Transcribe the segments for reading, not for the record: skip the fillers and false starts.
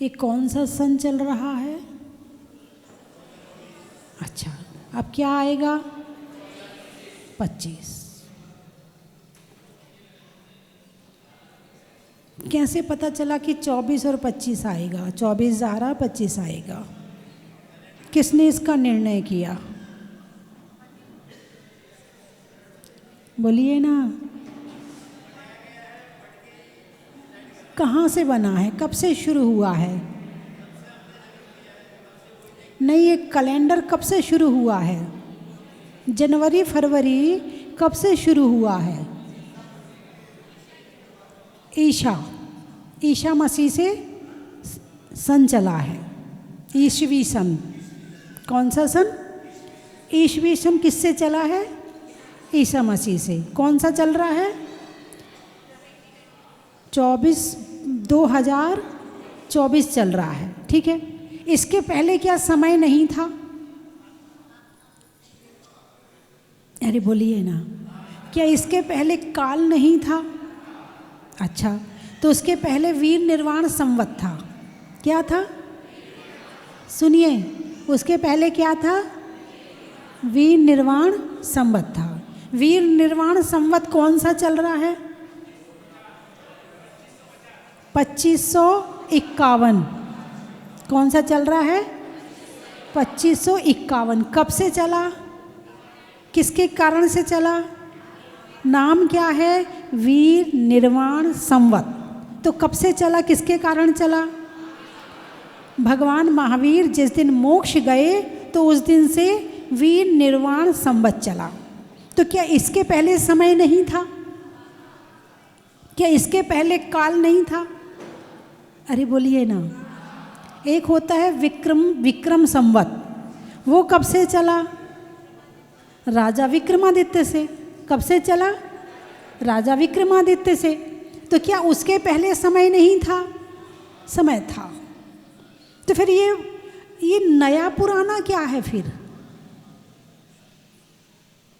ये कौन सा सन चल रहा है? अच्छा, अब क्या आएगा? 25। कैसे पता चला कि 24 और 25 आएगा? 24 जा रहा, 25 आएगा। किसने इसका निर्णय किया? बोलिए ना। कहाँ से बना है? कब से शुरू हुआ है? नहीं, ये कैलेंडर कब से शुरू हुआ है? जनवरी फरवरी कब से शुरू हुआ है? ईशा मसीह से सन चला है, ईसवी सन। कौन सा सन? ईसवी सन किससे चला है? ईसा मसीह से। कौन सा चल रहा है? 2024 चल रहा है, ठीक है। इसके पहले क्या समय नहीं था? अरे बोलिए ना, क्या इसके पहले काल नहीं था? अच्छा, तो उसके पहले वीर निर्वाण संवत था। क्या था? सुनिए, उसके पहले क्या था? वीर निर्वाण संवत था। वीर निर्वाण संवत कौन सा चल रहा है? 2551। कौन सा चल रहा है? 2551। कब से चला? किसके कारण से चला? नाम क्या है? वीर निर्वाण संवत। तो कब से चला? किसके कारण चला? भगवान महावीर जिस दिन मोक्ष गए तो उस दिन से वीर निर्वाण संवत चला। तो क्या इसके पहले समय नहीं था? क्या इसके पहले काल नहीं था? अरे बोलिए ना। एक होता है विक्रम संवत, वो कब से चला? राजा विक्रमादित्य से। कब से चला? राजा विक्रमादित्य से। तो क्या उसके पहले समय नहीं था? समय था। तो फिर ये नया पुराना क्या है? फिर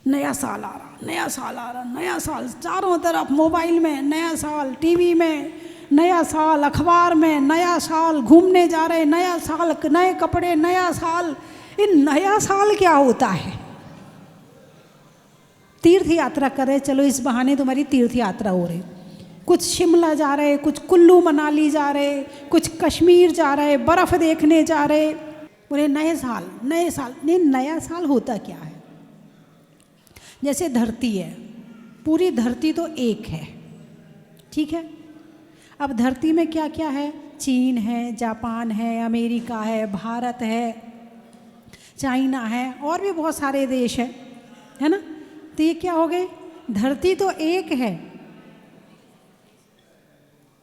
नया साल आ रहा, नया साल आ रहा, नया साल चारों तरफ, मोबाइल में नया साल, टीवी में नया साल, अखबार में नया साल, घूमने जा रहे नया साल, नए कपड़े, नया साल। ये नया साल क्या होता है? तीर्थ यात्रा कर रहे, चलो इस बहाने तुम्हारी तीर्थ यात्रा हो रही। कुछ शिमला जा रहे, कुछ कुल्लू मनाली जा रहे, कुछ कश्मीर जा रहे, बर्फ़ देखने जा रहे, बोले नए साल, नए साल। नहीं, नया साल होता क्या है? जैसे धरती है, पूरी धरती तो एक है, ठीक है। अब धरती में क्या क्या है? चीन है, जापान है, अमेरिका है, भारत है, चाइना है, और भी बहुत सारे देश है ना। तो ये क्या हो गए? धरती तो एक है,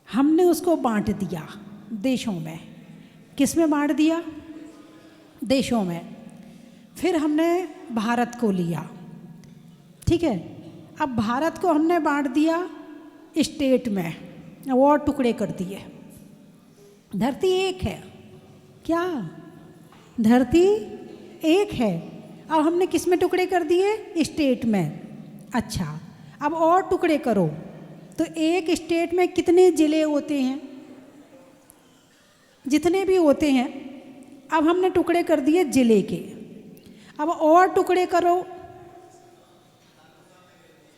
हमने उसको बांट दिया देशों में। किस में बांट दिया? देशों में। फिर हमने भारत को लिया, ठीक है। अब भारत को हमने बांट दिया स्टेट में, और टुकड़े कर दिए। धरती एक है क्या? धरती एक है। अब हमने किस में टुकड़े कर दिए? स्टेट में। अच्छा, अब और टुकड़े करो तो एक स्टेट में कितने ज़िले होते हैं? जितने भी होते हैं। अब हमने टुकड़े कर दिए ज़िले के। अब और टुकड़े करो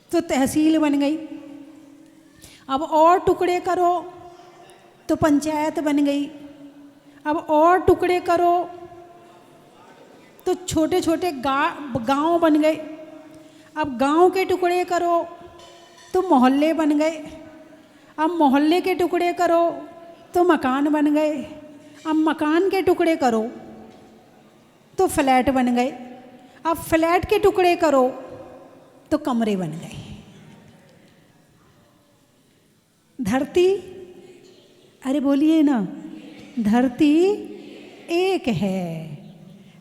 तो तहसील बन गई। अब और टुकड़े करो तो पंचायत बन गई। अब और टुकड़े करो तो छोटे छोटे गांव बन गए। अब गांव के टुकड़े करो तो मोहल्ले बन गए। अब मोहल्ले के टुकड़े करो तो मकान बन गए। अब मकान के टुकड़े करो तो फ्लैट बन गए। अब फ्लैट के टुकड़े करो तो कमरे बन गए। धरती, अरे बोलिए ना, धरती एक है,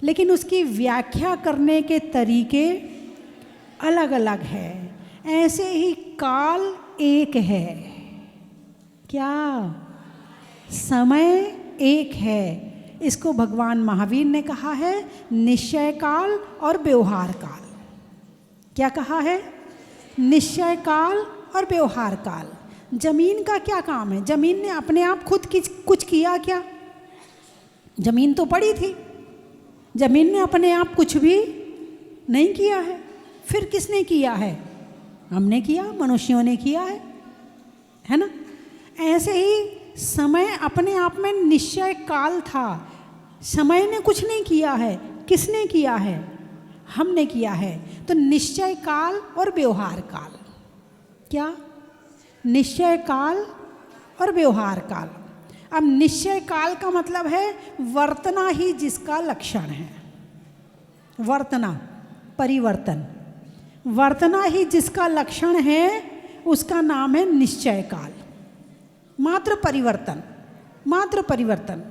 लेकिन उसकी व्याख्या करने के तरीके अलग अलग है। ऐसे ही काल एक है। क्या? समय एक है। इसको भगवान महावीर ने कहा है निश्चय काल और व्यवहार काल। क्या कहा है? निश्चय काल और व्यवहार काल। जमीन का क्या काम है? जमीन ने अपने आप खुद कुछ किया क्या? जमीन तो पड़ी थी, जमीन ने अपने आप कुछ भी नहीं किया है। फिर किसने किया है? हमने किया, मनुष्यों ने किया है ना। ऐसे ही समय अपने आप में निश्चय काल था, समय ने कुछ नहीं किया है। किसने किया है? हमने किया है। तो निश्चय काल और व्यवहार काल, क्या? निश्चय काल और व्यवहार काल। अब निश्चय काल का मतलब है वर्तना ही जिसका लक्षण है, वर्तना, परिवर्तन, वर्तना ही जिसका लक्षण है उसका नाम है निश्चय काल। मात्र परिवर्तन, मात्र परिवर्तन।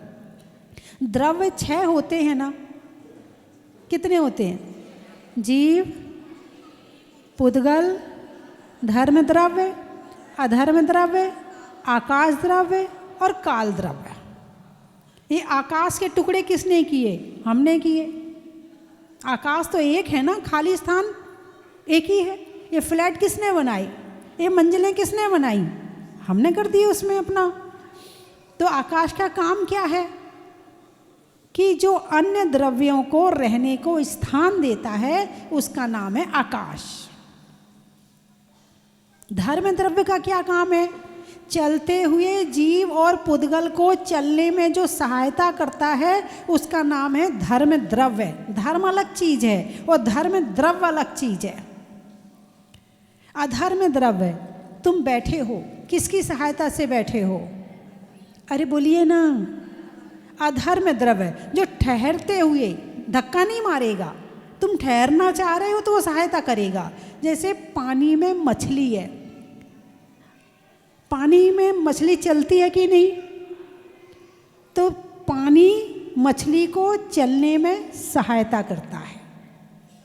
द्रव्य 6 होते हैं ना, कितने होते हैं? जीव, पुद्गल, धर्म द्रव्य, अधर्म द्रव्य, आकाश द्रव्य और काल द्रव्य। ये आकाश के टुकड़े किसने किए? हमने किए। आकाश तो एक है ना, खाली स्थान एक ही है। ये फ्लैट किसने बनाई? ये मंजिलें किसने बनाई? हमने कर दिए उसमें अपना। तो आकाश का काम क्या है कि जो अन्य द्रव्यों को रहने को स्थान देता है उसका नाम है आकाश। धर्म द्रव्य का क्या काम है? चलते हुए जीव और पुद्गल को चलने में जो सहायता करता है उसका नाम है धर्म द्रव्य। धर्म अलग चीज है और धर्म द्रव्य अलग चीज है। अधर्म द्रव्य, तुम बैठे हो, किसकी सहायता से बैठे हो? अरे बोलिए ना। अधर्म द्रव्य जो ठहरते हुए, धक्का नहीं मारेगा, तुम ठहरना चाह रहे हो तो वो सहायता करेगा। जैसे पानी में मछली है, पानी में मछली चलती है कि नहीं? तो पानी मछली को चलने में सहायता करता है,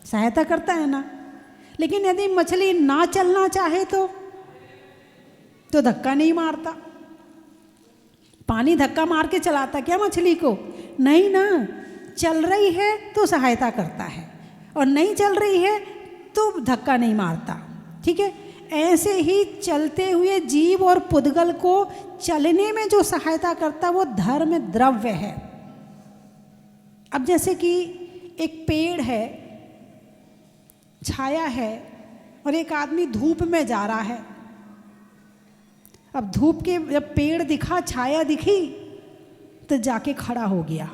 सहायता करता है ना। लेकिन यदि मछली ना चलना चाहे तो धक्का नहीं मारता। पानी धक्का मार के चलाता क्या मछली को? नहीं ना। चल रही है तो सहायता करता है और नहीं चल रही है तो धक्का नहीं मारता। ठीक है, ऐसे ही चलते हुए जीव और पुद्गल को चलने में जो सहायता करता वो धर्म द्रव्य है। अब जैसे कि एक पेड़ है, छाया है और एक आदमी धूप में जा रहा है। अब धूप के जब पेड़ दिखा, छाया दिखी तो जाके खड़ा हो गया,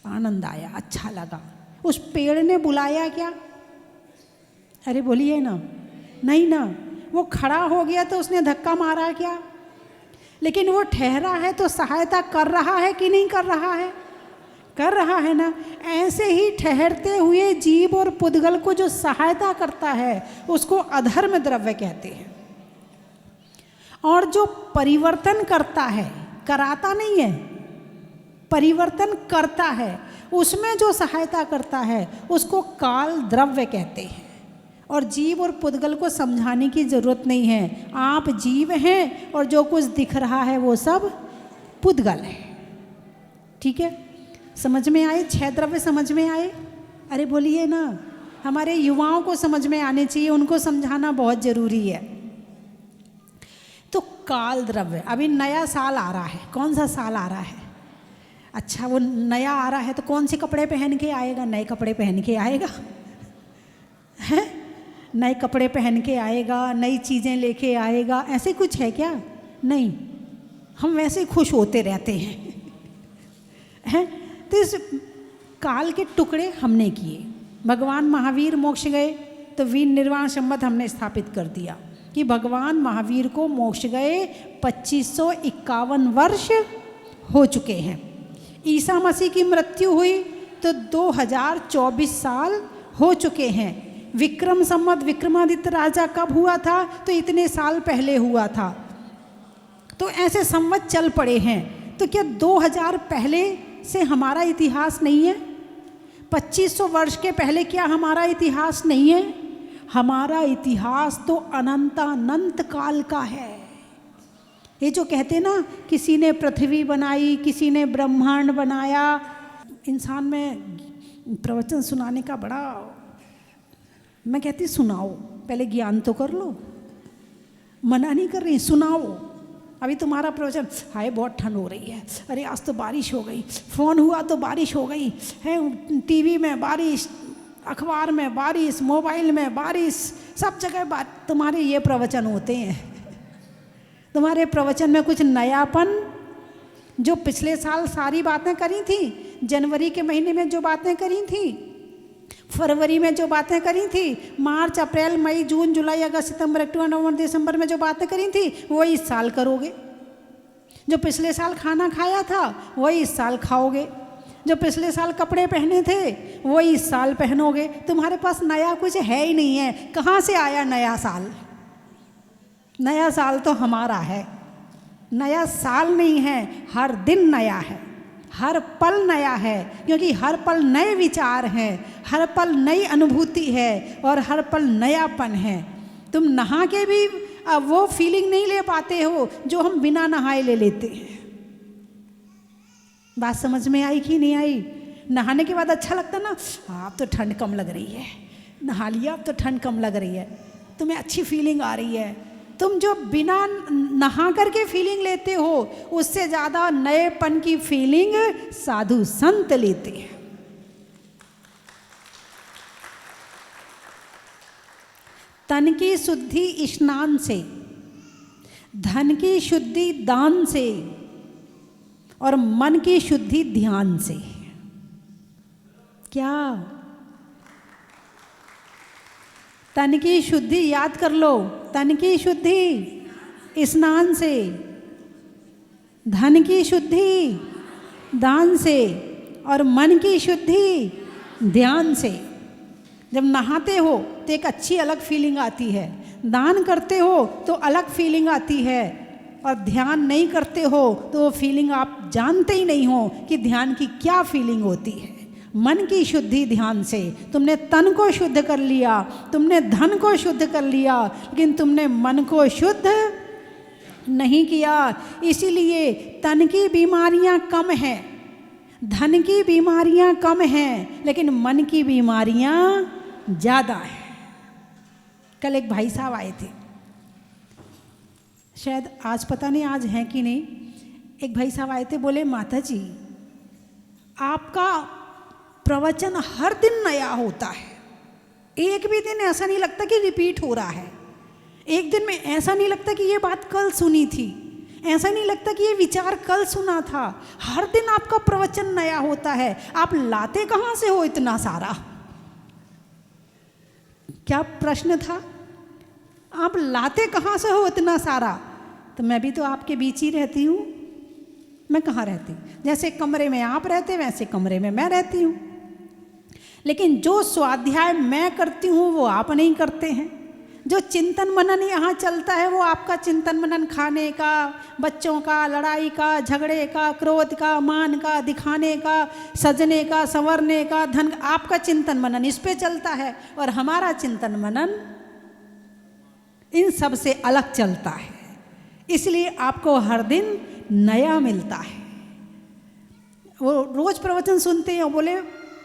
आनंद आया, अच्छा लगा। उस पेड़ ने बुलाया क्या? अरे बोलिए ना। नहीं ना। वो खड़ा हो गया तो उसने धक्का मारा क्या? लेकिन वो ठहरा है तो सहायता कर रहा है कि नहीं कर रहा है? कर रहा है ना। ऐसे ही ठहरते हुए जीव और पुद्गल को जो सहायता करता है उसको अधर्म द्रव्य कहते हैं। और जो परिवर्तन करता है, कराता नहीं है, परिवर्तन करता है, उसमें जो सहायता करता है उसको काल द्रव्य कहते हैं। और जीव और पुद्गल को समझाने की जरूरत नहीं है, आप जीव हैं और जो कुछ दिख रहा है वो सब पुद्गल है। ठीक है, समझ में आए? 6 द्रव्य समझ में आए? अरे बोलिए ना। हमारे युवाओं को समझ में आने चाहिए, उनको समझाना बहुत जरूरी है। तो काल द्रव्य, अभी नया साल आ रहा है। कौन सा साल आ रहा है? अच्छा, वो नया आ रहा है तो कौन से कपड़े पहन के आएगा? नए कपड़े पहन के आएगा, है? नए कपड़े पहन के आएगा, नई चीज़ें लेके आएगा, ऐसे कुछ है क्या? नहीं, हम वैसे खुश होते रहते हैं। तो इस काल के टुकड़े हमने किए। भगवान महावीर मोक्ष गए तो वीर निर्वाण संबंध हमने स्थापित कर दिया कि भगवान महावीर को मोक्ष गए 2551 वर्ष हो चुके हैं। ईसा मसीह की मृत्यु हुई तो 2024 साल हो चुके हैं। विक्रम संवत विक्रमादित्य राजा कब हुआ था? तो इतने साल पहले हुआ था। तो ऐसे संवत चल पड़े हैं। तो क्या 2000 पहले से हमारा इतिहास नहीं है? 2500 वर्ष के पहले क्या हमारा इतिहास नहीं है? हमारा इतिहास तो अनंतानंत काल का है। ये जो कहते ना, किसी ने पृथ्वी बनाई, किसी ने ब्रह्मांड बनाया। इंसान में प्रवचन सुनाने का बड़ा, मैं कहती सुनाओ, पहले ज्ञान तो कर लो। मना नहीं कर रही, सुनाओ। अभी तुम्हारा प्रवचन, हाय बहुत ठंड हो रही है, अरे आज तो बारिश हो गई, फ़ोन हुआ तो बारिश हो गई है, टीवी में बारिश, अखबार में बारिश, मोबाइल में बारिश, सब जगह तुम्हारे ये प्रवचन होते हैं। तुम्हारे प्रवचन में कुछ नयापन, जो पिछले साल सारी बातें करी थी, जनवरी के महीने में जो बातें करी थी, फरवरी में जो बातें करी थी, मार्च अप्रैल मई जून जुलाई अगस्त सितंबर अक्टूबर नवंबर दिसंबर में जो बातें करी थी, वही इस साल करोगे। जो पिछले साल खाना खाया था वही इस साल खाओगे। जो पिछले साल कपड़े पहने थे वही इस साल पहनोगे। तुम्हारे पास नया कुछ है ही नहीं है। कहाँ से आया नया साल? नया साल तो हमारा है। नया साल नहीं है, हर दिन नया है, हर पल नया है, क्योंकि हर पल नए विचार हैं, हर पल नई अनुभूति है और हर पल नयापन है। तुम नहा के भी वो फीलिंग नहीं ले पाते हो जो हम बिना नहाए ले लेते हैं। बात समझ में आई कि नहीं आई? नहाने के बाद अच्छा लगता ना, हाँ अब तो ठंड कम लग रही है, नहा लिया अब तो ठंड कम लग रही है, तुम्हें अच्छी फीलिंग आ रही है। तुम जो बिना नहा करके फीलिंग लेते हो, उससे ज़्यादा नएपन की फीलिंग साधु संत लेते हैं। तन की शुद्धि स्नान से, धन की शुद्धि दान से और मन की शुद्धि ध्यान से। क्या? तन की शुद्धि याद कर लो, तन की शुद्धि स्नान से, धन की शुद्धि दान से और मन की शुद्धि ध्यान से। जब नहाते हो तो एक अच्छी अलग फीलिंग आती है, दान करते हो तो अलग फीलिंग आती है, और ध्यान नहीं करते हो तो वो फीलिंग आप जानते ही नहीं हो कि ध्यान की क्या फीलिंग होती है। मन की शुद्धि ध्यान से, तुमने तन को शुद्ध कर लिया, तुमने धन को शुद्ध कर लिया, लेकिन तुमने मन को शुद्ध नहीं किया। इसीलिए तन की बीमारियां कम हैं, धन की बीमारियां कम हैं, लेकिन मन की बीमारियां ज़्यादा हैं। कल एक भाई साहब आए थे, शायद आज पता नहीं आज हैं कि नहीं। एक भाई साहब आए थे, बोले माता जी आपका प्रवचन हर दिन नया होता है, एक भी दिन ऐसा नहीं लगता कि रिपीट हो रहा है, एक दिन में ऐसा नहीं लगता कि ये बात कल सुनी थी, ऐसा नहीं लगता कि ये विचार कल सुना था। हर दिन आपका प्रवचन नया होता है, आप लाते कहाँ से हो इतना सारा? क्या प्रश्न था? आप लाते कहाँ से हो इतना सारा? तो मैं भी तो आपके बीच ही रहती हूँ। मैं कहाँ रहती? जैसे कमरे में आप रहते वैसे कमरे में मैं रहती हूँ, लेकिन जो स्वाध्याय मैं करती हूँ वो आप नहीं करते हैं। जो चिंतन मनन यहाँ चलता है वो आपका चिंतन मनन खाने का, बच्चों का, लड़ाई का, झगड़े का, क्रोध का, मान का, दिखाने का, सजने का, संवरने का, धन, आपका चिंतन मनन इस पे चलता है, और हमारा चिंतन मनन इन सब से अलग चलता है। इसलिए आपको हर दिन नया मिलता है। वो रोज प्रवचन सुनते हैं, बोले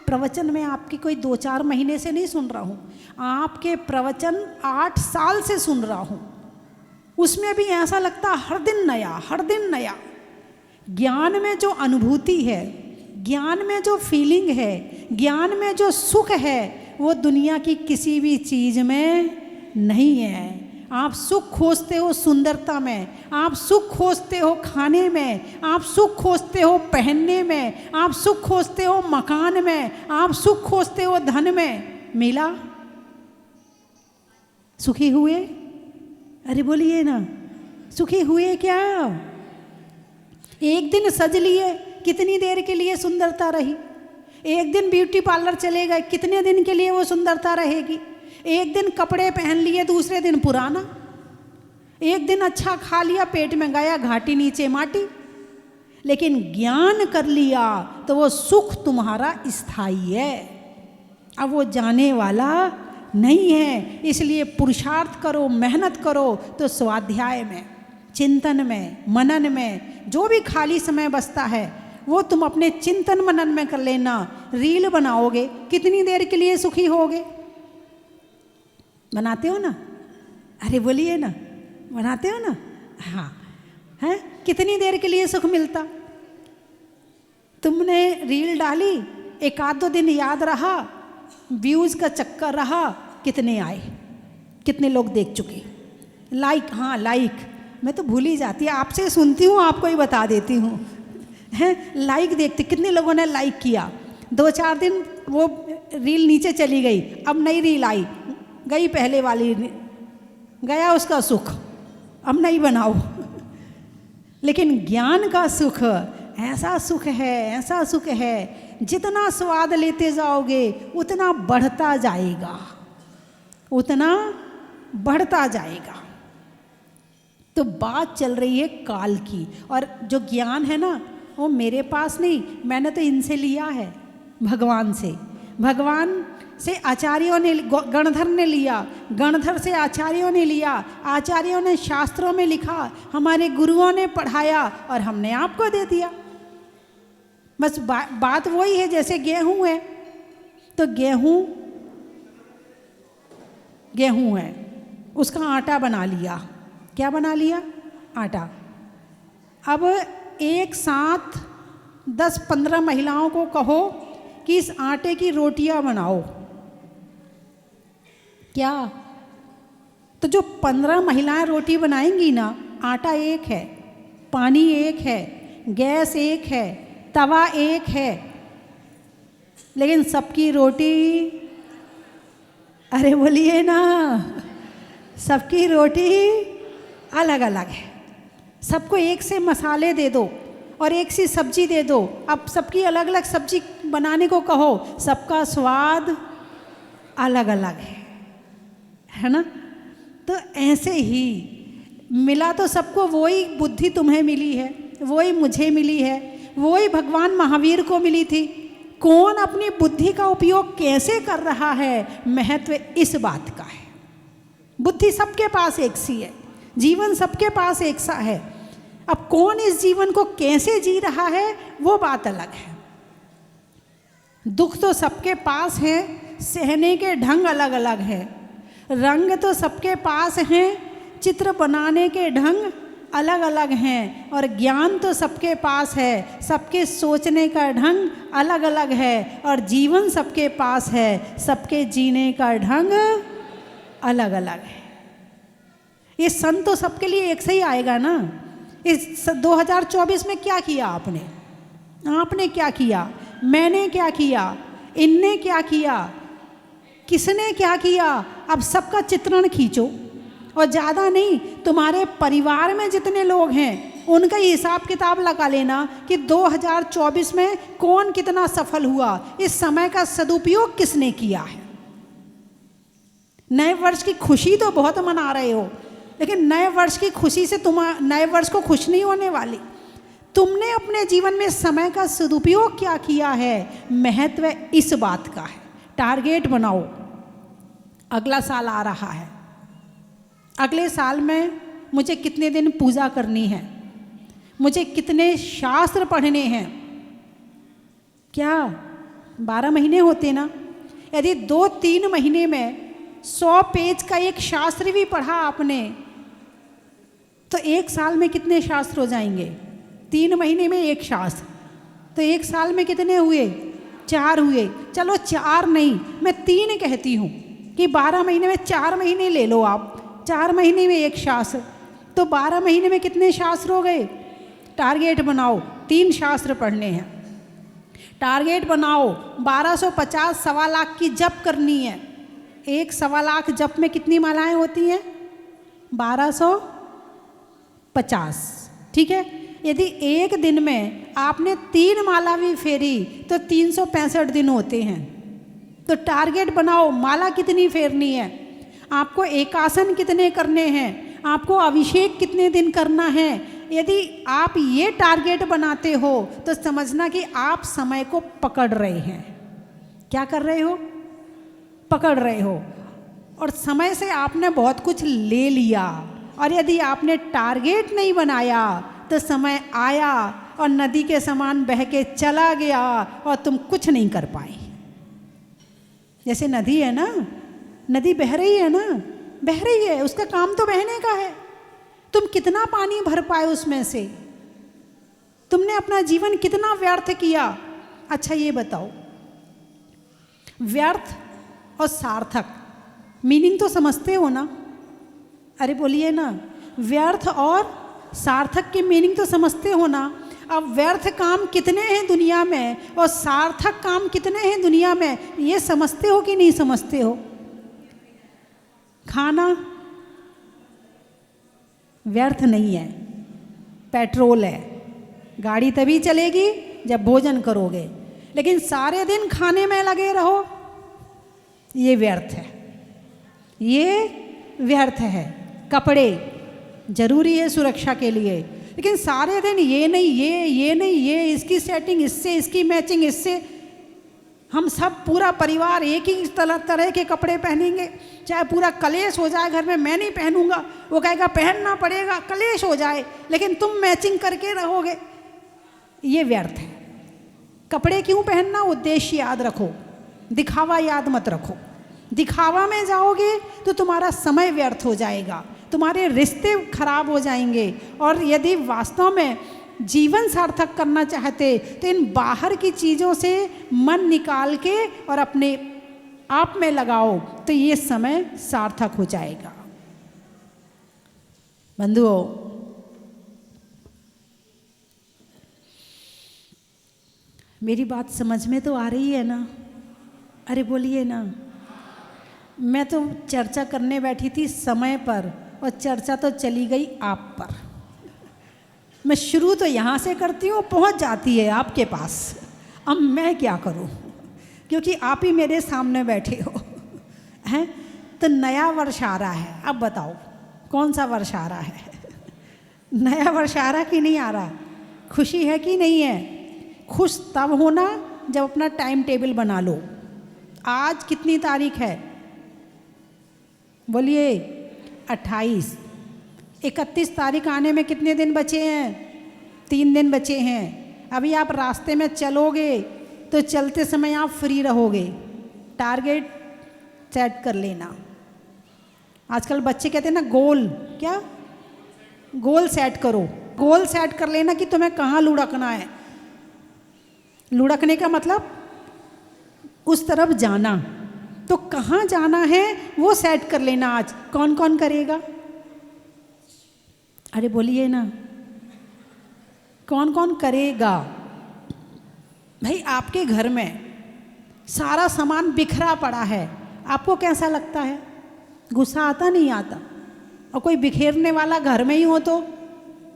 प्रवचन में आपकी कोई 2-4 महीने से नहीं सुन रहा हूँ, आपके प्रवचन 8 साल से सुन रहा हूँ, उसमें भी ऐसा लगता हर दिन नया, हर दिन नया। ज्ञान में जो अनुभूति है, ज्ञान में जो फीलिंग है, ज्ञान में जो सुख है, वो दुनिया की किसी भी चीज़ में नहीं है। आप सुख खोजते हो सुंदरता में, आप सुख खोजते हो खाने में, आप सुख खोजते हो पहनने में, आप सुख खोजते हो मकान में, आप सुख खोजते हो धन में। मिला? सुखी हुए? अरे बोलिए ना, सुखी हुए क्या? एक दिन सज लिए, कितनी देर के लिए सुंदरता रही? एक दिन ब्यूटी पार्लर चले गए, कितने दिन के लिए वो सुंदरता रहेगी? एक दिन कपड़े पहन लिए, दूसरे दिन पुराना। एक दिन अच्छा खा लिया, पेट में गया घाटी नीचे माटी। लेकिन ज्ञान कर लिया तो वो सुख तुम्हारा स्थायी है, अब वो जाने वाला नहीं है। इसलिए पुरुषार्थ करो, मेहनत करो, तो स्वाध्याय में, चिंतन में, मनन में जो भी खाली समय बचता है वो तुम अपने चिंतन मनन में कर लेना। रील बनाओगे, कितनी देर के लिए सुखी होगे? बनाते हो ना? अरे बोलिए ना, बनाते हो ना? हाँ, हैं? कितनी देर के लिए सुख मिलता? तुमने रील डाली, एक आध दो दिन याद रहा, व्यूज का चक्कर रहा, कितने आए, कितने लोग देख चुके, लाइक, हाँ लाइक, मैं तो भूल ही जाती, आपसे सुनती हूँ, आपको ही बता देती हूँ, हैं? लाइक देखते, कितने लोगों ने लाइक किया, 2-4 दिन वो रील नीचे चली गई, अब नई रील आई, गई पहले वाली, गया उसका सुख, अब नहीं बनाओ। लेकिन ज्ञान का सुख ऐसा सुख है, ऐसा सुख है, जितना स्वाद लेते जाओगे उतना बढ़ता जाएगा, उतना बढ़ता जाएगा। तो बात चल रही है काल की, और जो ज्ञान है ना वो मेरे पास नहीं, मैंने तो इनसे लिया है, भगवान से। भगवान से आचार्यों ने, गणधर ने लिया, गणधर से आचार्यों ने लिया, आचार्यों ने शास्त्रों में लिखा, हमारे गुरुओं ने पढ़ाया और हमने आपको दे दिया। बस बात वही है, जैसे गेहूं है तो गेहूं है, उसका आटा बना लिया, क्या बना लिया? आटा। अब एक साथ 10-15 महिलाओं को कहो कि इस आटे की रोटियां बनाओ, क्या? तो जो 15 महिलाएं रोटी बनाएंगी ना, आटा एक है, पानी एक है, गैस एक है, तवा एक है, लेकिन सबकी रोटी, अरे बोलिए ना, सबकी रोटी अलग अलग है। सबको एक से मसाले दे दो और एक सी सब्जी दे दो, अब सबकी अलग अलग सब्जी बनाने को कहो, सबका स्वाद अलग अलग है ना? तो ऐसे ही मिला तो सबको वही बुद्धि तुम्हें मिली है, वही मुझे मिली है, वही भगवान महावीर को मिली थी। कौन अपनी बुद्धि का उपयोग कैसे कर रहा है, महत्व इस बात का है। बुद्धि सबके पास एक सी है, जीवन सबके पास एक सा है, अब कौन इस जीवन को कैसे जी रहा है वो बात अलग है। दुख तो सबके पास है, सहने के ढंग अलग अलग है, रंग तो सबके पास हैं, चित्र बनाने के ढंग अलग अलग हैं, और ज्ञान तो सबके पास है, सबके सोचने का ढंग अलग अलग है, और जीवन सबके पास है, सबके जीने का ढंग अलग अलग है। ये सन तो सबके लिए एक से ही आएगा ना। इस 2024 में क्या किया आपने? आपने क्या किया? मैंने क्या किया? इनने क्या किया? किसने क्या किया? अब सबका चित्रण खींचो, और ज़्यादा नहीं, तुम्हारे परिवार में जितने लोग हैं उनका हिसाब किताब लगा लेना कि 2024 में कौन कितना सफल हुआ, इस समय का सदुपयोग किसने किया है। नए वर्ष की खुशी तो बहुत मना रहे हो, लेकिन नए वर्ष की खुशी से तुम नए वर्ष को खुश नहीं होने वाली। तुमने अपने जीवन में समय का सदुपयोग क्या किया है, महत्व इस बात का है। टारगेट बनाओ, अगला साल आ रहा है, अगले साल में मुझे कितने दिन पूजा करनी है, मुझे कितने शास्त्र पढ़ने हैं। क्या 12 महीने होते ना? यदि 2-3 महीने में 100 पेज का एक शास्त्र भी पढ़ा आपने, तो एक साल में कितने शास्त्र हो जाएंगे? 3 महीने में एक शास्त्र, तो एक साल में कितने हुए? 4 हुए। चलो 4 नहीं, मैं 3 कहती हूँ कि 12 महीने में 4 महीने ले लो आप, 4 महीने में एक शास्त्र, तो 12 महीने में कितने शास्त्र हो गए? टारगेट बनाओ, 3 शास्त्र पढ़ने हैं। टारगेट बनाओ, 1250 सवा लाख की जप करनी है। एक सवा लाख जप में कितनी मालाएं होती हैं? 1250, ठीक है। यदि एक दिन में आपने 3 माला भी फेरी तो 365 दिन होते हैं। तो टारगेट बनाओ, माला कितनी फेरनी है, आपको एकासन कितने करने हैं, आपको अभिषेक कितने दिन करना है। यदि आप ये टारगेट बनाते हो तो समझना कि आप समय को पकड़ रहे हैं। क्या कर रहे हो? पकड़ रहे हो, और समय से आपने बहुत कुछ ले लिया। और यदि आपने टारगेट नहीं बनाया तो समय आया और नदी के समान बह के चला गया और तुम कुछ नहीं कर पाए। जैसे नदी है ना, नदी बह रही है ना, बह रही है, उसका काम तो बहने का है, तुम कितना पानी भर पाए उसमें से? तुमने अपना जीवन कितना व्यर्थ किया? अच्छा ये बताओ, व्यर्थ और सार्थक मीनिंग तो समझते हो ना? अरे बोलिए ना, व्यर्थ और सार्थक की मीनिंग तो समझते हो ना? अब व्यर्थ काम कितने हैं दुनिया में और सार्थक काम कितने हैं दुनिया में, ये समझते हो कि नहीं समझते हो? खाना व्यर्थ नहीं है, पेट्रोल है। गाड़ी तभी चलेगी जब भोजन करोगे, लेकिन सारे दिन खाने में लगे रहो, ये व्यर्थ है, ये व्यर्थ है। कपड़े जरूरी है सुरक्षा के लिए, लेकिन सारे दिन ये नहीं ये नहीं ये, इसकी सेटिंग इससे, इसकी मैचिंग इससे। हम सब पूरा परिवार एक ही तरह के कपड़े पहनेंगे, चाहे पूरा कलेश हो जाए घर में, मैं नहीं पहनूंगा, वो कहेगा पहनना पड़ेगा, कलेश हो जाए, लेकिन तुम मैचिंग करके रहोगे, ये व्यर्थ है। कपड़े क्यों पहनना? उद्देश्य याद रखो, दिखावा याद मत रखो। दिखावा में जाओगे तो तुम्हारा समय व्यर्थ हो जाएगा, तुम्हारे रिश्ते खराब हो जाएंगे। और यदि वास्तव में जीवन सार्थक करना चाहते तो इन बाहर की चीज़ों से मन निकाल के और अपने आप में लगाओ, तो ये समय सार्थक हो जाएगा। बंधुओं, मेरी बात समझ में तो आ रही है ना? अरे बोलिए ना। मैं तो चर्चा करने बैठी थी समय पर, और चर्चा तो चली गई आप पर। मैं शुरू तो यहाँ से करती हूँ, पहुँच जाती है आपके पास। अब मैं क्या करूँ, क्योंकि आप ही मेरे सामने बैठे हो हैं। तो नया वर्ष आ रहा है, अब बताओ कौन सा वर्ष आ रहा है? नया वर्ष आ रहा कि नहीं आ रहा? खुशी है कि नहीं है? खुश तब होना जब अपना टाइम टेबल बना लो। आज कितनी तारीख है? बोलिए 28। 31 तारीख आने में कितने दिन बचे हैं? 3 दिन बचे हैं। अभी आप रास्ते में चलोगे तो चलते समय आप फ्री रहोगे। टारगेट सेट कर लेना। आजकल बच्चे कहते हैं ना गोल, क्या गोल सेट करो। गोल सेट कर लेना कि तुम्हें कहाँ लुढ़कना है। लुढ़कने का मतलब उस तरफ जाना, तो कहाँ जाना है वो सेट कर लेना। आज कौन कौन करेगा? अरे बोलिए ना, कौन कौन करेगा? भाई आपके घर में सारा सामान बिखरा पड़ा है, आपको कैसा लगता है? गुस्सा आता नहीं आता? और कोई बिखेरने वाला घर में ही हो तो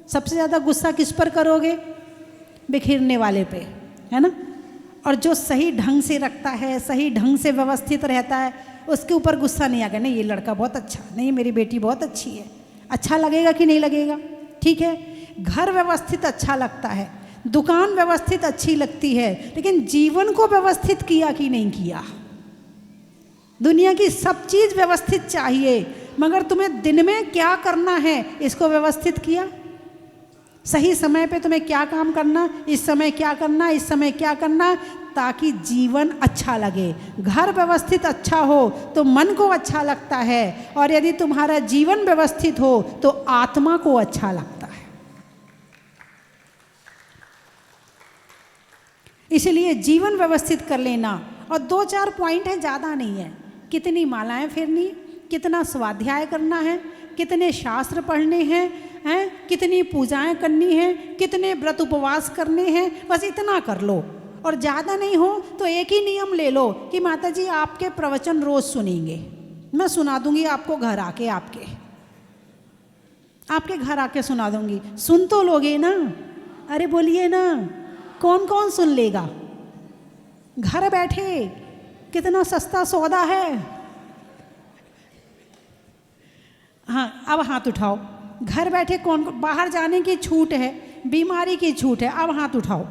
सबसे ज़्यादा गुस्सा किस पर करोगे? बिखेरने वाले पे, है ना। और जो सही ढंग से रखता है, सही ढंग से व्यवस्थित रहता है, उसके ऊपर गुस्सा नहीं आएगा। नहीं ये लड़का बहुत अच्छा, नहीं मेरी बेटी बहुत अच्छी है। अच्छा लगेगा कि नहीं लगेगा? ठीक है, घर व्यवस्थित अच्छा लगता है, दुकान व्यवस्थित अच्छी लगती है, लेकिन जीवन को व्यवस्थित किया कि नहीं किया? दुनिया की सब चीज़ व्यवस्थित चाहिए, मगर तुम्हें दिन में क्या करना है इसको व्यवस्थित किया? सही समय पे तुम्हें क्या काम करना, इस समय क्या करना, इस समय क्या करना, ताकि जीवन अच्छा लगे। घर व्यवस्थित अच्छा हो तो मन को अच्छा लगता है, और यदि तुम्हारा जीवन व्यवस्थित हो तो आत्मा को अच्छा लगता है। इसलिए जीवन व्यवस्थित कर लेना। और 2-4 पॉइंट है, ज़्यादा नहीं है। कितनी मालाएं फेरनी, कितना स्वाध्याय करना है, कितने शास्त्र पढ़ने हैं, कितनी पूजाएं करनी हैं, कितने व्रत उपवास करने हैं, बस इतना कर लो। और ज़्यादा नहीं हो तो एक ही नियम ले लो कि माता जी आपके प्रवचन रोज़ सुनेंगे, मैं सुना दूंगी आपको घर आके, आपके घर आके सुना दूंगी। सुन तो लोगे ना? अरे बोलिए ना, कौन कौन सुन लेगा? घर बैठे कितना सस्ता सौदा है। हाँ, अब हाथ उठाओ। घर बैठे कौन, बाहर जाने की छूट है, बीमारी की छूट है, अब हाथ उठाओ।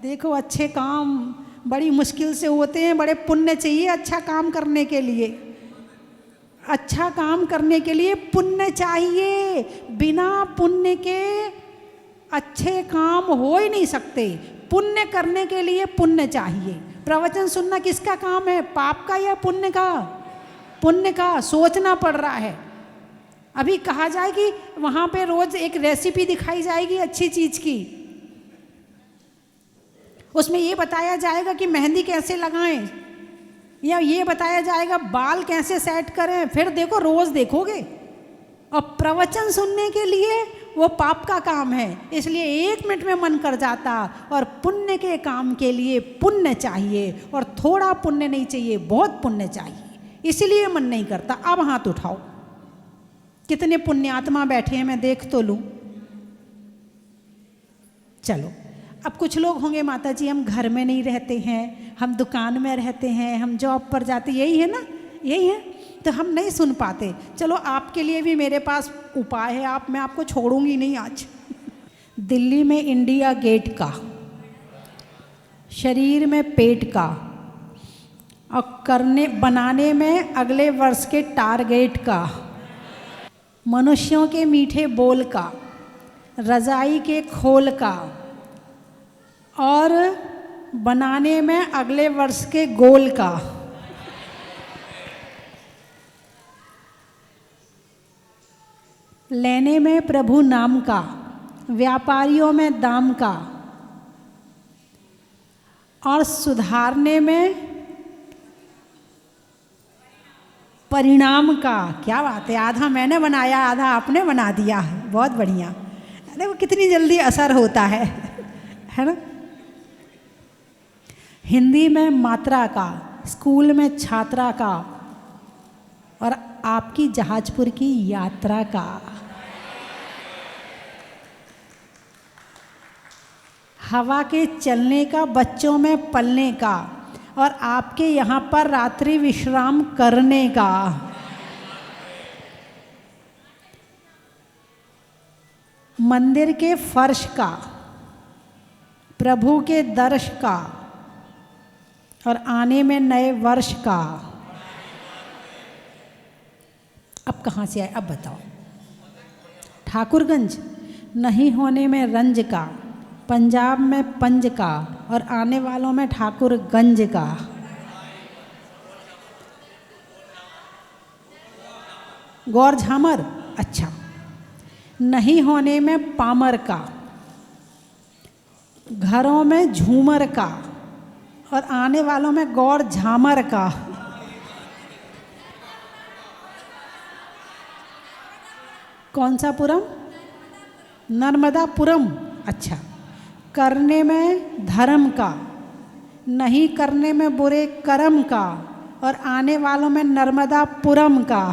देखो अच्छे काम बड़ी मुश्किल से होते हैं, बड़े पुण्य चाहिए अच्छा काम करने के लिए। अच्छा काम करने के लिए पुण्य चाहिए, बिना पुण्य के अच्छे काम हो ही नहीं सकते। पुण्य करने के लिए पुण्य चाहिए। प्रवचन सुनना किसका काम है? पाप का या पुण्य का? पुण्य का सोचना पड़ रहा है। अभी कहा जाए कि वहाँ पे रोज एक रेसिपी दिखाई जाएगी अच्छी चीज की, उसमें ये बताया जाएगा कि मेहंदी कैसे लगाएं, या ये बताया जाएगा बाल कैसे सेट करें, फिर देखो रोज देखोगे। और प्रवचन सुनने के लिए वो पाप का काम है, इसलिए 1 मिनट में मन कर जाता। और पुण्य के काम के लिए पुण्य चाहिए, और थोड़ा पुण्य नहीं चाहिए, बहुत पुण्य चाहिए, इसलिए मन नहीं करता। अब हाथ उठाओ, कितने पुण्यात्मा बैठे हैं, मैं देख तो लूं। चलो, अब कुछ लोग होंगे माता जी हम घर में नहीं रहते हैं, हम दुकान में रहते हैं, हम जॉब पर जाते, यही है ना, यही है, तो हम नहीं सुन पाते। चलो आपके लिए भी मेरे पास उपाय है, मैं आपको छोड़ूंगी नहीं आज। दिल्ली में इंडिया गेट का, शरीर में पेट का, और बनाने में अगले वर्ष के टारगेट का, मनुष्यों के मीठे बोल का, रजाई के खोल का, और बनाने में अगले वर्ष के गोल का। लेने में प्रभु नाम का, व्यापारियों में दाम का, और सुधारने में परिणाम का। क्या बात है, आधा मैंने बनाया आधा आपने बना दिया, बहुत बढ़िया। अरे वो कितनी जल्दी असर होता है ना। हिंदी में मात्रा का, स्कूल में छात्रा का, और आपकी जहाजपुर की यात्रा का। हवा के चलने का, बच्चों में पलने का, और आपके यहाँ पर रात्रि विश्राम करने का। मंदिर के फर्श का, प्रभु के दर्श का, और आने में नए वर्ष का। अब कहाँ से आए, अब बताओ। ठाकुरगंज, नहीं होने में रंज का, पंजाब में पंज का, और आने वालों में ठाकुरगंज का। गौर झामर, अच्छा। नहीं होने में पामर का, घरों में झूमर का, और आने वालों में गौर झामर का। कौन सा पुरम? नर्मदापुरम, अच्छा। करने में धर्म का, नहीं करने में बुरे कर्म का, और आने वालों में नर्मदापुरम का।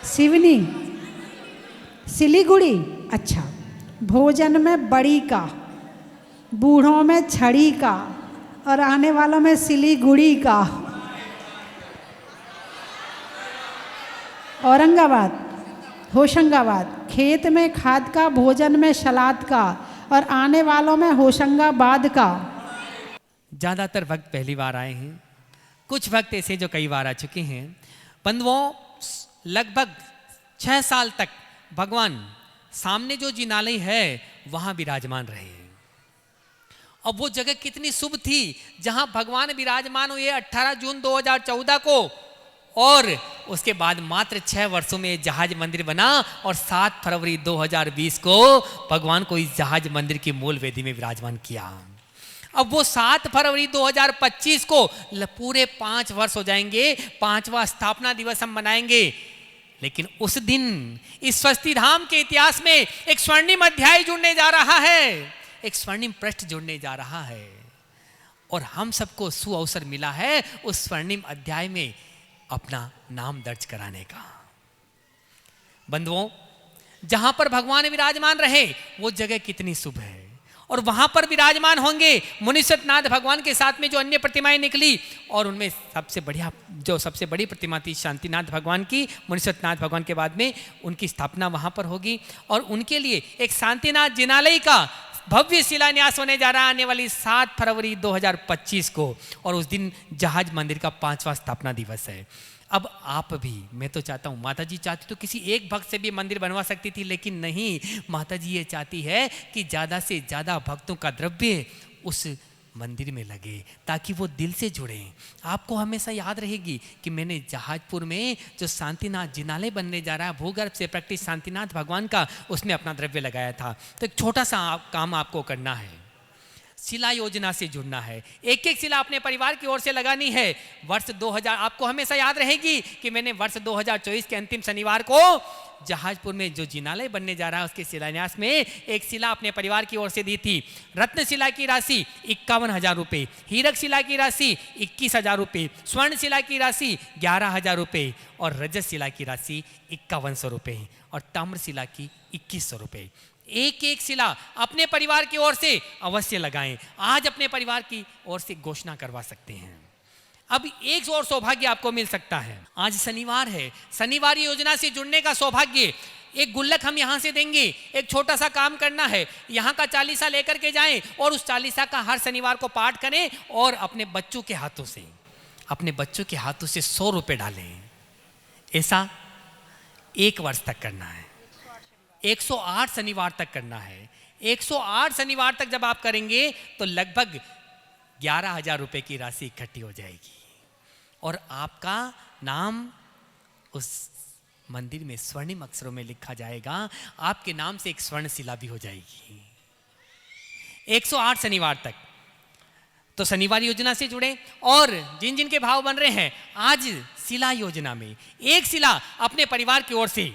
सिवनी, सिलीगुड़ी, अच्छा। भोजन में बड़ी का, बूढ़ों में छड़ी का, और आने वालों में सिलीगुड़ी का। औरंगाबाद, होशंगाबाद, खेत में खाद का, भोजन में सलाद का, और आने वालों में होशंगाबाद का। ज़्यादातर भक्त पहली बार आए हैं, कुछ भक्त ऐसे जो कई बार आ चुके हैं। बंधुओं, लगभग 6 साल तक भगवान सामने जो जिनालय है वहाँ विराजमान रहे। अब वो जगह कितनी शुभ थी जहाँ भगवान विराजमान हुए 18 जून 2014 को, और उसके बाद मात्र 6 वर्षों में जहाज मंदिर बना, और 7 फरवरी 2020 को भगवान को इस जहाज मंदिर की मूल वेदी में विराजमान किया। अब वो 7 फरवरी 2025 को पूरे 5 वर्ष हो जाएंगे, 5वां स्थापना दिवस हम मनाएंगे। लेकिन उस दिन इस स्वस्ति धाम के इतिहास में एक स्वर्णिम अध्याय जुड़ने जा रहा है, एक स्वर्णिम पृष्ठ जुड़ने जा रहा है, और हम सबको सुअवसर मिला है उस स्वर्णिम अध्याय में अपना नाम दर्ज कराने का। बंधुओं, जहां पर भगवान विराजमान रहे वो जगह कितनी शुभ है, और वहां पर विराजमान होंगे मुनीश्वरनाथ भगवान के साथ में जो अन्य प्रतिमाएं निकली, और उनमें सबसे बड़ी प्रतिमा थी शांतिनाथ भगवान की। मुनीश्वरनाथ भगवान के बाद में उनकी स्थापना वहां पर होगी, और उनके लिए एक शांतिनाथ जिनालय का भव्य शिलान्यास होने जा रहा है आने वाली 7 फरवरी 2025 को, और उस दिन जहाज मंदिर का 5वां स्थापना दिवस है। अब आप भी, मैं तो चाहता हूँ, माता जी चाहती तो किसी एक भक्त से भी मंदिर बनवा सकती थी, लेकिन नहीं, माता जी ये चाहती है कि ज़्यादा से ज़्यादा भक्तों का द्रव्य उस मंदिर में लगे ताकि वो दिल से जुड़े। आपको हमेशा याद रहेगी कि मैंने जहाजपुर में जो शांतिनाथ जिनालय बनने जा रहा है भूगर्भ से प्रैक्टिस शांतिनाथ भगवान का, उसमें अपना द्रव्य लगाया था। तो एक छोटा सा काम आपको करना है, शिला योजना से जुड़ना है। एक एक शिला अपने परिवार की ओर से लगानी है। वर्ष 2000 आपको हमेशा याद रहेगी कि मैंने वर्ष 2024 के अंतिम शनिवार को जहाजपुर में जो जिनालय बनने जा रहा है उसके शिलान्यास में एक शिला अपने परिवार की ओर से दी थी। रत्न शिला की राशि 51,000 रुपये, हीरक शिला की राशि 21,000 रुपये, स्वर्ण शिला की राशि 11,000 रुपये और रजत शिला की राशि 5100 रुपये और ताम्र शिला की 2100 रुपये। एक एक शिला अपने परिवार की ओर से अवश्य लगाएं। आज अपने परिवार की ओर से घोषणा करवा सकते हैं। अब एक और सौभाग्य आपको मिल सकता है। आज शनिवार है, शनिवार योजना से जुड़ने का सौभाग्य। एक गुल्लक हम यहाँ से देंगे, एक छोटा सा काम करना है, यहाँ का 40 लेकर के जाएं और उस 40 का हर शनिवार को पाठ करें और अपने बच्चों के हाथों से 100 रुपये डालें। ऐसा 1 वर्ष तक करना है, 108 शनिवार तक करना है। 108 शनिवार तक जब आप करेंगे तो लगभग 11,000 रुपये की राशि इकट्ठी हो जाएगी और आपका नाम उस मंदिर में स्वर्णिम अक्षरों में लिखा जाएगा। आपके नाम से एक स्वर्ण शिला भी हो जाएगी। 108 शनिवार तक तो शनिवार योजना से जुड़े और जिन जिन के भाव बन रहे हैं आज शिला योजना में एक शिला अपने परिवार की ओर से।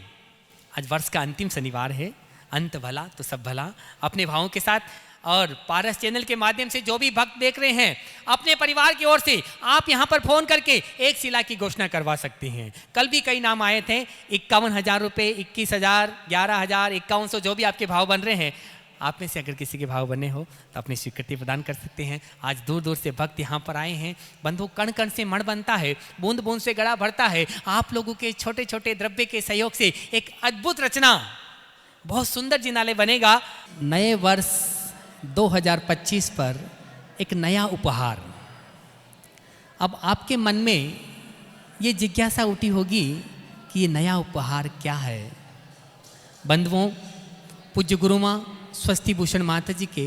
आज वर्ष का अंतिम शनिवार है, अंत भला तो सब भला। अपने भावों के साथ और पारस चैनल के माध्यम से जो भी भक्त देख रहे हैं अपने परिवार की ओर से आप यहाँ पर फोन करके एक शिला की घोषणा करवा सकते हैं। कल भी कई नाम आए थे, 51,000 रुपये, 21,000, 11,000, 5100 जो भी आपके भाव बन रहे हैं। आप में से अगर किसी के भाव बने हो तो अपनी स्वीकृति प्रदान कर सकते हैं। आज दूर दूर से भक्त यहाँ पर आए हैं। बंधु, कण कण से मण बनता है, बूंद बूंद से गड़ा भरता है। आप लोगों के छोटे छोटे द्रव्य के सहयोग से एक अद्भुत रचना, बहुत सुंदर जिनालय बनेगा। नए वर्ष 2025 पर एक नया उपहार। अब आपके मन में ये जिज्ञासा उठी होगी कि ये नया उपहार क्या है। बंधुओं, पूज्य गुरु माँ स्वस्ति भूषण माता जी के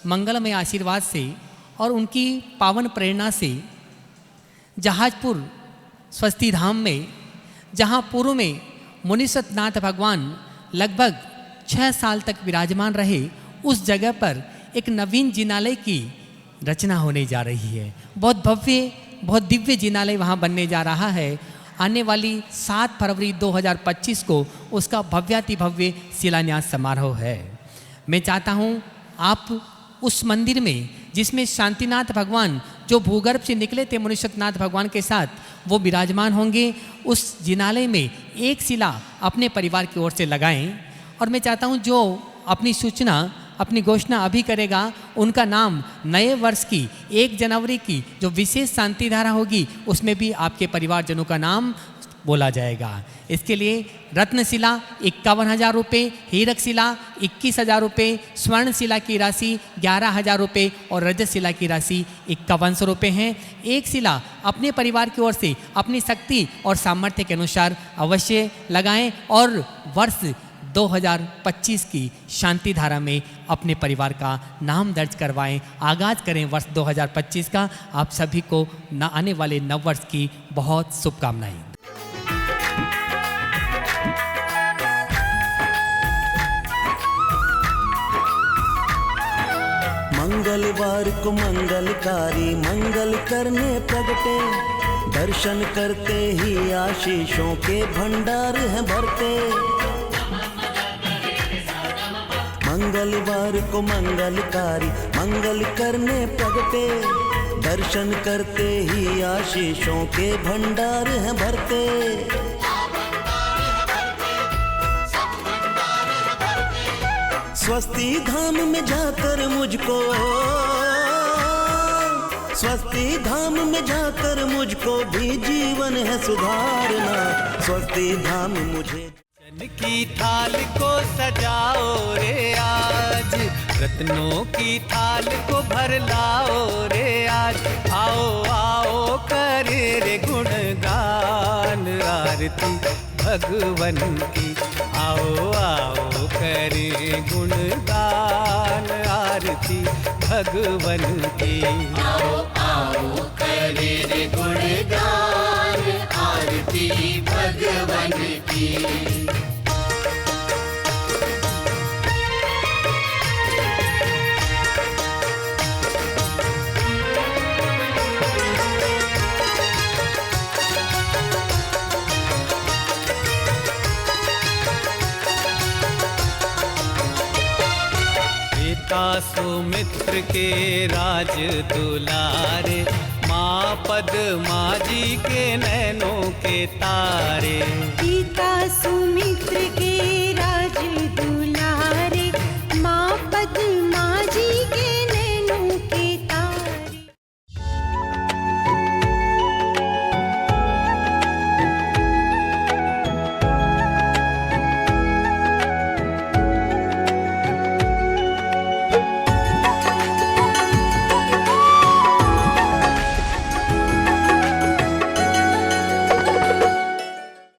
मंगलमय आशीर्वाद से और उनकी पावन प्रेरणा से जहाजपुर स्वस्ति धाम में, जहाँ पूर्व में मुनीश्वरनाथ भगवान लगभग 6 साल तक विराजमान रहे, उस जगह पर एक नवीन जिनालय की रचना होने जा रही है। बहुत भव्य, बहुत दिव्य जिनालय वहाँ बनने जा रहा है। आने वाली 7 फरवरी 2025 को उसका भव्याति भव्य शिलान्यास समारोह है। मैं चाहता हूँ आप उस मंदिर में जिसमें शांतिनाथ भगवान जो भूगर्भ से निकले थे मुनीश्वरनाथ भगवान के साथ, वो विराजमान होंगे। उस जिनालय में एक शिला अपने परिवार की ओर से लगाएं और मैं चाहता हूँ जो अपनी सूचना, अपनी घोषणा अभी करेगा, उनका नाम नए वर्ष की 1 जनवरी की जो विशेष शांति धारा होगी उसमें भी आपके परिवारजनों का नाम बोला जाएगा। इसके लिए रत्न शिला 51,000 रुपये, हीरक शिला 21,000 रुपये, स्वर्ण शिला की राशि 11,000 रुपये और रजत शिला की राशि 5100 रुपये हैं। एक शिला अपने परिवार की ओर से अपनी शक्ति और सामर्थ्य के अनुसार अवश्य लगाएं और वर्ष 2025 की शांति धारा में अपने परिवार का नाम दर्ज करवाएं। आगाज करें वर्ष 2025 का। आप सभी को आने वाले नव वर्ष की बहुत शुभकामनाएं। मंगलवार को मंगलकारी मंगल करने प्रगटे, दर्शन करते ही आशीषों के भंडार हैं भरते। मंगलवार को मंगलकारी मंगल करने प्रगटे, दर्शन करते ही आशीषों के भंडार हैं भरते। स्वस्ति धाम में जाकर मुझको, स्वस्ति धाम में जाकर मुझको भी जीवन है सुधारना। स्वस्ति धाम मुझे की थाल को सजाओ रे आज, रत्नों की थाल को भर लाओ रे आज। आओ आओ करे रे गुणगान, आरती भगवन की। आओ आओ करें गुणगान आरती भगवन की। आओ आओ करे रे गुणगान आरती भगवन की। पिता सुमित्र के राज दुलारे, माँ पद्मा जी के नैनों के तारे।